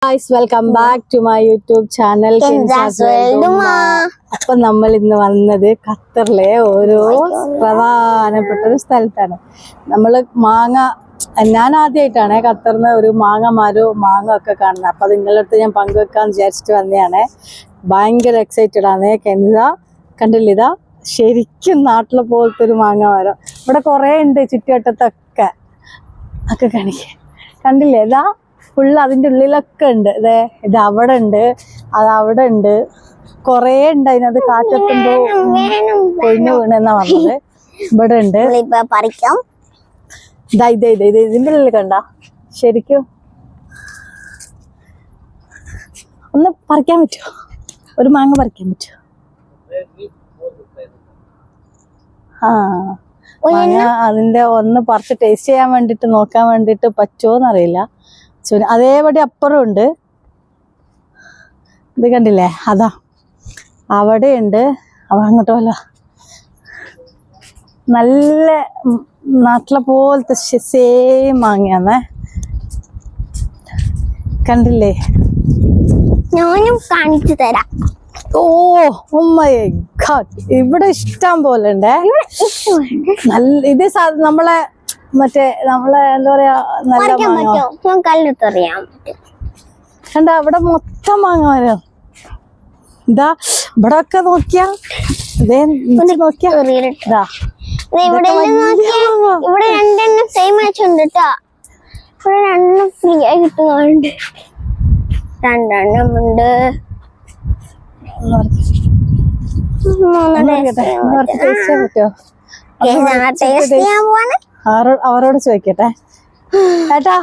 Guys, welcome back to my YouTube channel. അപ്പൊ നമ്മൾ ഇന്ന് വന്നത് ഖത്തറിലെ ഒരു പ്രധാനപ്പെട്ട ഒരു സ്ഥലത്താണ്. നമ്മള് ഞാൻ ആദ്യമായിട്ടാണ് ഖത്തറിന് ഒരു മാങ്ങ ഒക്കെ കാണുന്നത്. അപ്പൊ നിങ്ങളുടെ അടുത്ത് ഞാൻ പങ്കുവെക്കാന്ന് വിചാരിച്ചിട്ട് വന്നതാണ്. ഭയങ്കര എക്സൈറ്റഡ് ആണ്. കണ്ടില്ല, ഇതാ ശരിക്കും നാട്ടിലെ പോലത്തെ ഒരു മാങ്ങ മരം. ഇവിടെ കുറെ ഉണ്ട് ചുറ്റുവട്ടത്തൊക്കെ. കണ്ടില്ലേ, ഇതാ ഫുള്ള് അതിൻ്റെ ഉള്ളിലൊക്കെ ഉണ്ട്. ഇത് അവിടെ ഉണ്ട്, അത് അവിടെ ഉണ്ട്, കൊറേ ഉണ്ട്. അതിനകത്ത് കാറ്റെത്തുമ്പോ പൊഴിഞ്ഞു വീണെന്നാ പറഞ്ഞത്. ഇവിടെ ഉണ്ട്. ഇതിന്റെ ഉള്ളിൽ കണ്ട ശരിക്കും ഒന്ന് പറിക്കാൻ പറ്റുമോ? ഒരു മാങ്ങ പറിക്കാൻ പറ്റുമോ? മാങ്ങ അതിന്റെ ഒന്ന് പറിച്ച് ടേസ്റ്റ് ചെയ്യാൻ വേണ്ടിട്ട് നോക്കാൻ വേണ്ടിട്ട് പറ്റുമോന്നറിയില്ല. അതേപടി അപ്പുറം ഉണ്ട്. ഇത് കണ്ടില്ലേ, അതാ അവിടെ ഉണ്ട്. അവ അങ്ങോട്ട് പോലെ നല്ല നാട്ടിലെ പോലത്തെ സെയിം മാങ്ങയാന്നേ. കണ്ടില്ലേ, ഞാനും കാണിച്ചു തരാം. ഇവിടെ ഇഷ്ടം പോലെ ഉണ്ടേ. ഇത് നമ്മളെ എന്താ പറയാ, നല്ല കണ്ട അവിടെ മൊത്തം മാങ്ങ മരം. ഇതാ ഇവിടെ ഒക്കെ നോക്കിയാ, നോക്കിയാ ഇവിടെ രണ്ടെണ്ണം സെയിം ആയിട്ടുണ്ട് കേട്ടോ. ഇവിടെ രണ്ടെണ്ണം ഫ്രീ ആയി കിട്ടുന്നുണ്ട്. രണ്ടെണ്ണം ഉണ്ട്. അവരോട് ചോദിക്കട്ടെ ഏട്ടാ,